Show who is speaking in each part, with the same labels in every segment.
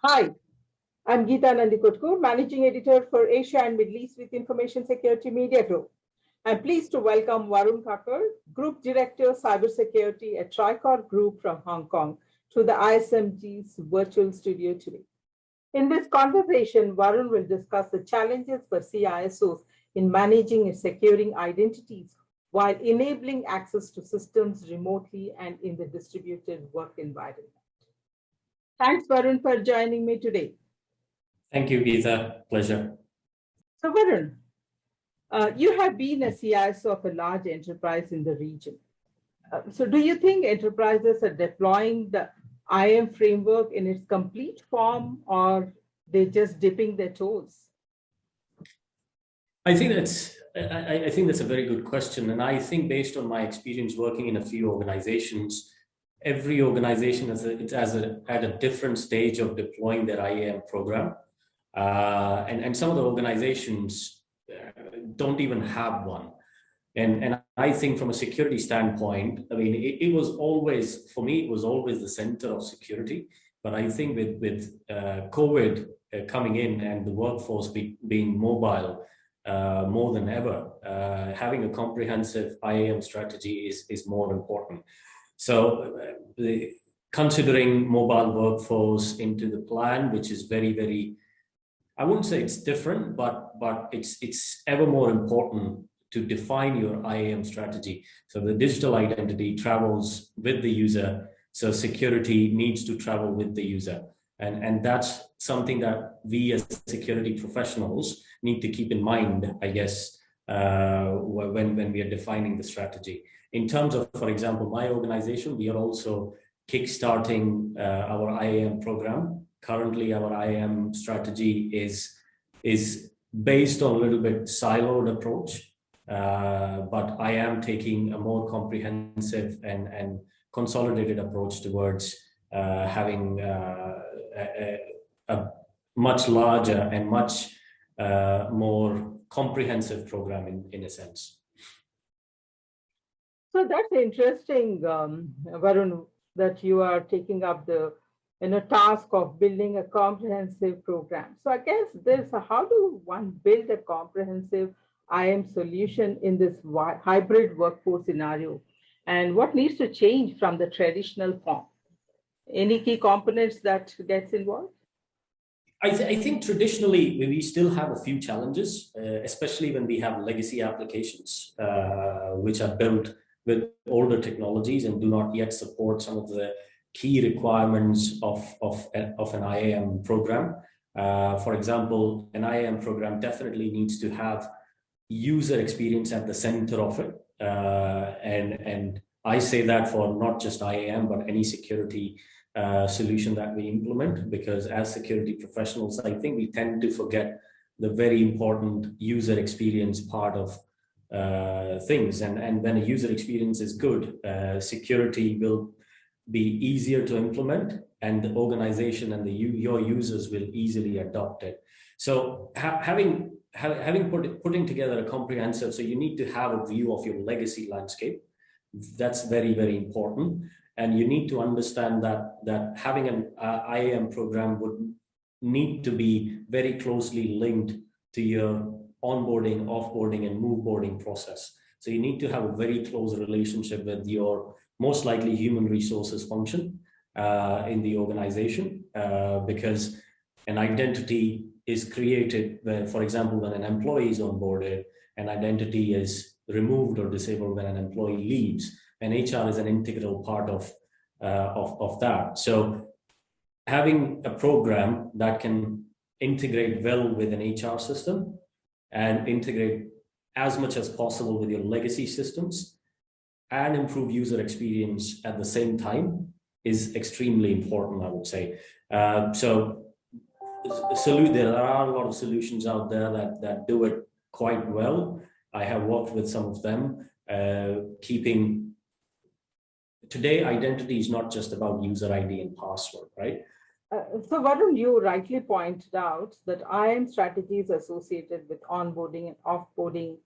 Speaker 1: Hi, I'm Geeta Nandikotkur, Managing Editor for Asia and Middle East with Information Security Media Group. I'm pleased to welcome Varun Kakkar, Group Director, Cybersecurity at Tricor Group from Hong Kong, to the ISMG's virtual studio today. In this conversation, Varun will discuss the challenges for CISOs in managing and securing identities while enabling access to systems remotely and in the distributed work environment. Thanks, Varun, for joining me today.
Speaker 2: Thank you, Geeta. Pleasure.
Speaker 1: So, Varun, you have been a CISO of a large enterprise in the region. So do you think enterprises are deploying the IAM framework in its complete form, or they're just dipping their toes?
Speaker 2: I think that's a very good question. And I think based on my experience working in a few organizations, every organization is at a different stage of deploying their IAM program. And some of the organizations don't even have one. And I think from a security standpoint, I mean, it was always, for me, it was always the center of security. But I think with COVID coming in and the workforce being mobile more than ever, having a comprehensive IAM strategy is more important. So considering mobile workforce into the plan, which is very, very, I wouldn't say it's different, but it's ever more important to define your IAM strategy. So the digital identity travels with the user. So security needs to travel with the user. And that's something that we as security professionals need to keep in mind, I guess, when we are defining the strategy. In terms of, for example, my organization, we are also kickstarting our IAM program. Currently, our IAM strategy is based on a little bit siloed approach. But I am taking a more comprehensive and consolidated approach towards having a much larger and much more comprehensive program in a sense.
Speaker 1: So that's interesting, Varun, that you are taking up the task of building a comprehensive program. So I guess how do one build a comprehensive IAM solution in this hybrid workforce scenario, and what needs to change from the traditional form? Any key components that gets involved?
Speaker 2: I think traditionally we still have a few challenges, especially when we have legacy applications which are built with older technologies and do not yet support some of the key requirements of an IAM program. For example, an IAM program definitely needs to have user experience at the center of it. And I say that for not just IAM, but any security solution that we implement, because as security professionals, I think we tend to forget the very important user experience part of things. And when a user experience is good, security will be easier to implement, and the organization and your users will easily adopt it. So putting together a comprehensive, so you need to have a view of your legacy landscape. That's very, very important. And you need to understand that having an IAM program would need to be very closely linked to your onboarding, offboarding, and moveboarding process. So you need to have a very close relationship with your most likely human resources function in the organization, because an identity is created when, for example, when an employee is onboarded, an identity is removed or disabled when an employee leaves, and HR is an integral part of that. So having a program that can integrate well with an HR system and integrate as much as possible with your legacy systems and improve user experience at the same time is extremely important, I would say. There are a lot of solutions out there that do it quite well. I have worked with some of them. Today, identity is not just about user ID and password, right?
Speaker 1: So Varun, you rightly pointed out that IAM strategies associated with onboarding and offboarding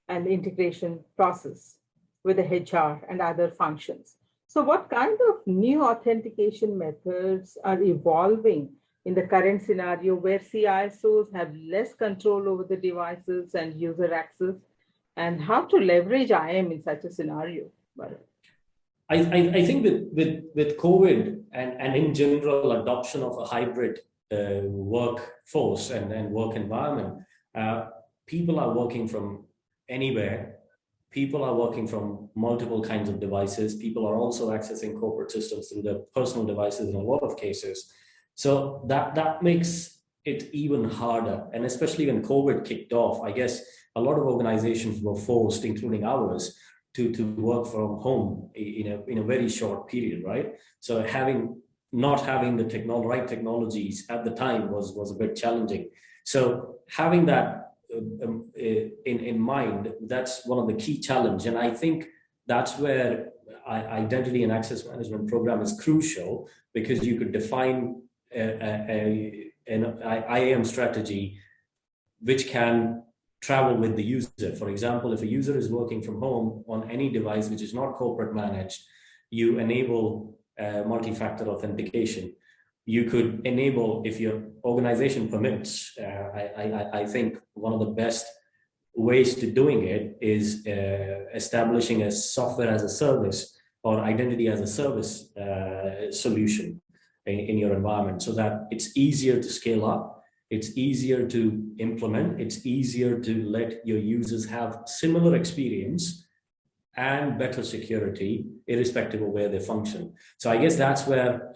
Speaker 1: and the integration process with the HR and other functions. So what kind of new authentication methods are evolving in the current scenario where CISOs have less control over the devices and user access, and how to leverage IAM in such a scenario?
Speaker 2: I think with COVID and in general adoption of a hybrid workforce and work environment, people are working from anywhere. People are working from multiple kinds of devices. People are also accessing corporate systems through their personal devices in a lot of cases. So that makes it even harder. And especially when COVID kicked off, I guess a lot of organizations were forced, including ours, to work from home in a very short period, right? So not having the right technologies at the time was a bit challenging. So having that in mind, that's one of the key challenges. And I think that's where identity and access management program is crucial, because you could define an IAM strategy which can travel with the user. For example, if a user is working from home on any device which is not corporate managed, you enable multi-factor authentication. You could enable, if your organization permits, I think one of the best ways to doing it is establishing a software as a service or identity as a service solution in your environment, so that it's easier to scale up, it's easier to implement, it's easier to let your users have similar experience and better security, irrespective of where they function. So I guess that's where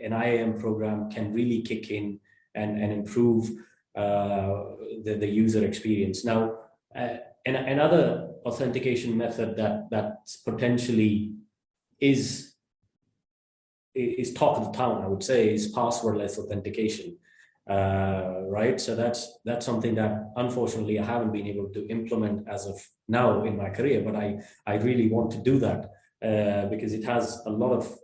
Speaker 2: an IAM program can really kick in and improve the user experience. Now, another authentication method that potentially is talk of the town, I would say, is passwordless authentication. Right, so that's something that unfortunately I haven't been able to implement as of now in my career, but I really want to do that because it has a lot of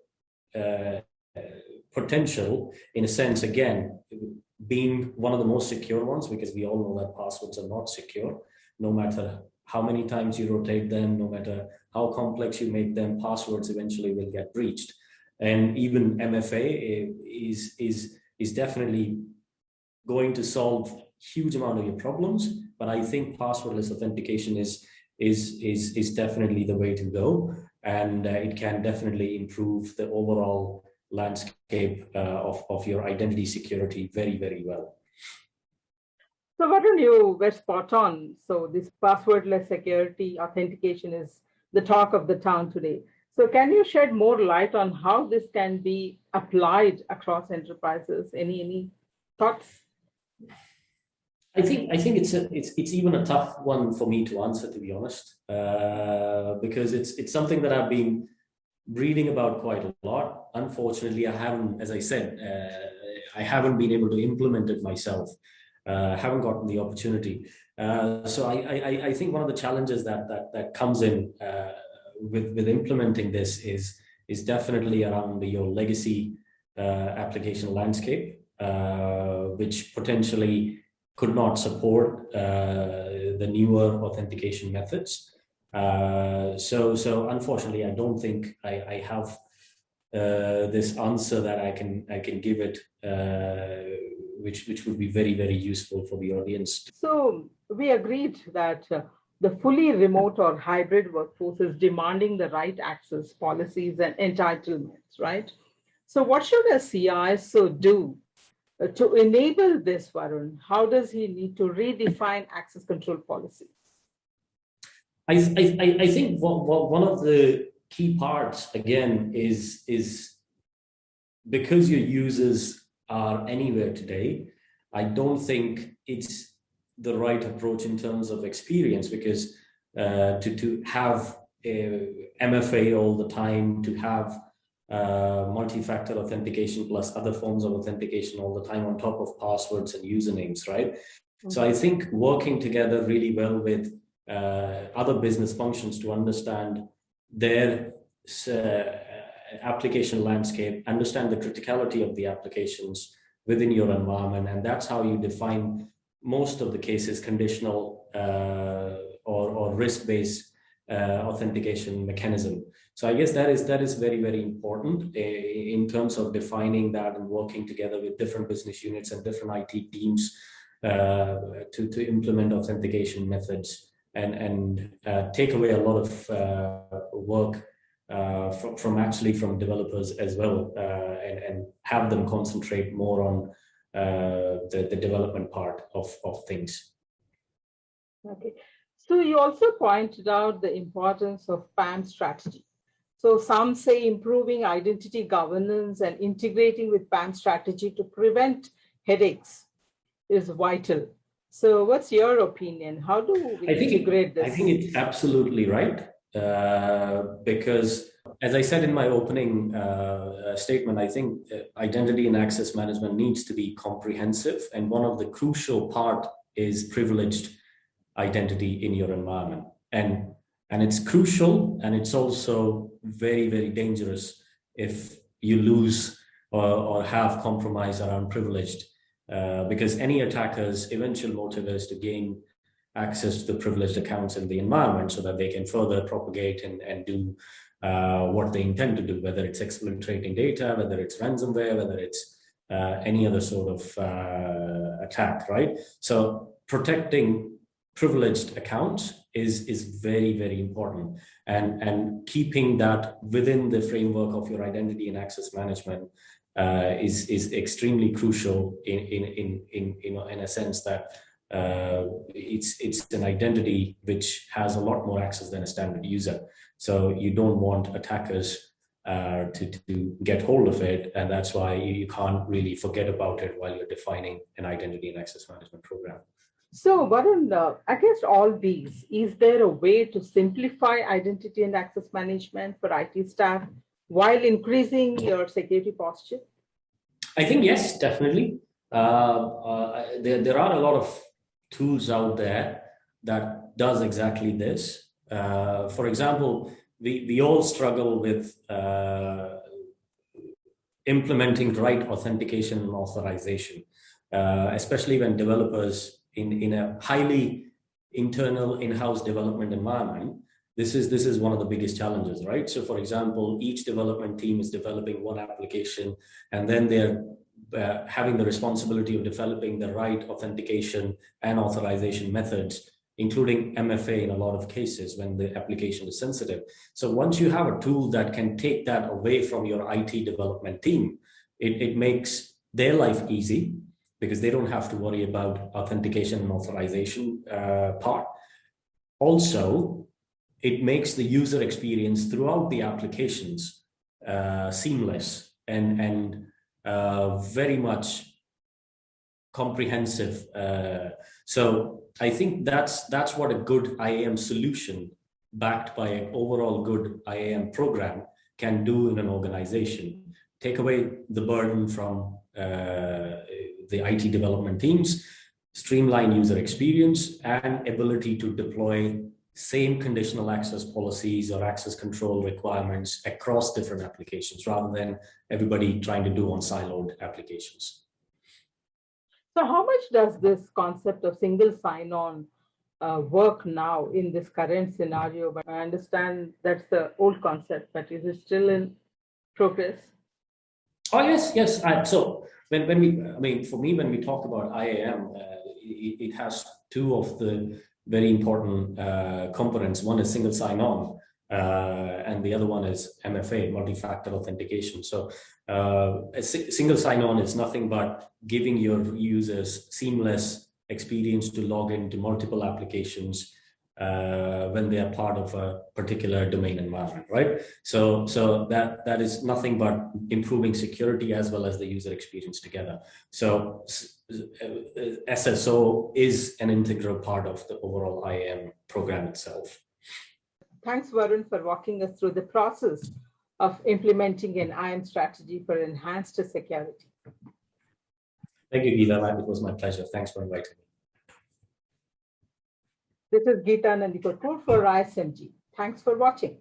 Speaker 2: potential, in a sense, again, being one of the most secure ones, because we all know that passwords are not secure. No matter how many times you rotate them, no matter how complex you make them, passwords eventually will get breached. And even MFA is definitely going to solve huge amount of your problems, but I think passwordless authentication is definitely the way to go, and it can definitely improve the overall landscape of your identity security very, very well.
Speaker 1: So Varun, you were spot on. So this passwordless security authentication is the talk of the town today. So can you shed more light on how this can be applied across enterprises? Any thoughts?
Speaker 2: I think it's even a tough one for me to answer, to be honest, because it's something that I've been reading about quite a lot. Unfortunately, I haven't, as I said, I haven't been able to implement it myself. Haven't gotten the opportunity. So I think one of the challenges that comes in with implementing this is definitely around your legacy application landscape, which potentially could not support the newer authentication methods. So unfortunately, I don't think I have this answer that I can give it, which would be very, very useful for the audience.
Speaker 1: So we agreed that the fully remote or hybrid workforce is demanding the right access policies and entitlements, right? So what should a CISO do to enable this, Varun? How does he need to redefine access control policies?
Speaker 2: I think one of the key parts, again, is because your users are anywhere today, I don't think it's the right approach in terms of experience, because to have MFA all the time, to have multi-factor authentication plus other forms of authentication all the time on top of passwords and usernames, right? Mm-hmm. So I think working together really well with other business functions to understand their application landscape, understand the criticality of the applications within your environment, and that's how you define most of the cases conditional or risk-based authentication mechanism. So I guess that is very, very important in terms of defining that and working together with different business units and different IT teams to implement authentication methods and take away a lot of work from developers as well, and have them concentrate more on the development part of things.
Speaker 1: Okay. So you also pointed out the importance of PAM strategy. So some say improving identity governance and integrating with PAM strategy to prevent headaches is vital. So what's your opinion? How do we integrate this?
Speaker 2: I think it's absolutely right. Because as I said in my opening statement, I think identity and access management needs to be comprehensive. And one of the crucial part is privileged identity in your environment. And it's crucial, and it's also very, very dangerous if you lose or have compromise around privileged, because any attacker's eventual motive is to gain access to the privileged accounts in the environment so that they can further propagate and do what they intend to do, whether it's exploiting data, whether it's ransomware, whether it's any other sort of attack, right? So protecting privileged accounts is very, very important, and keeping that within the framework of your identity and access management is extremely crucial in a sense that it's an identity which has a lot more access than a standard user. So you don't want attackers to get hold of it, and that's why you can't really forget about it while you're defining an identity and access management program.
Speaker 1: So Varun, against all these, is there a way to simplify identity and access management for IT staff while increasing your security posture?
Speaker 2: I think yes, definitely. There are a lot of tools out there that does exactly this. For example, we all struggle with implementing the right authentication and authorization, especially when developers in a highly internal in-house development environment. This is one of the biggest challenges, right? So for example, each development team is developing one application, and then they're having the responsibility of developing the right authentication and authorization methods, including MFA in a lot of cases when the application is sensitive. So once you have a tool that can take that away from your IT development team, it makes their life easy, because they don't have to worry about authentication and authorization part. Also, it makes the user experience throughout the applications seamless and very much comprehensive. So I think that's what a good IAM solution backed by an overall good IAM program can do in an organization. Take away the burden from the IT development teams, streamline user experience, and ability to deploy same conditional access policies or access control requirements across different applications, rather than everybody trying to do on siloed applications.
Speaker 1: So how much does this concept of single sign-on work now in this current scenario? But I understand that's the old concept, but is it still in progress?
Speaker 2: Oh, yes. So when we talk about IAM, it has two of the very important components. One is single sign-on, and the other one is MFA, multifactor authentication. So a single sign-on is nothing but giving your users seamless experience to log into multiple applications when they are part of a particular domain environment, right? So that is nothing but improving security as well as the user experience together. So SSO is an integral part of the overall IAM program itself.
Speaker 1: Thanks, Varun, for walking us through the process of implementing an IAM strategy for enhanced security.
Speaker 2: Thank you, Geeta. It was my pleasure. Thanks for inviting me.
Speaker 1: This is Geeta Nandikotpur for ISMG. Thanks for watching.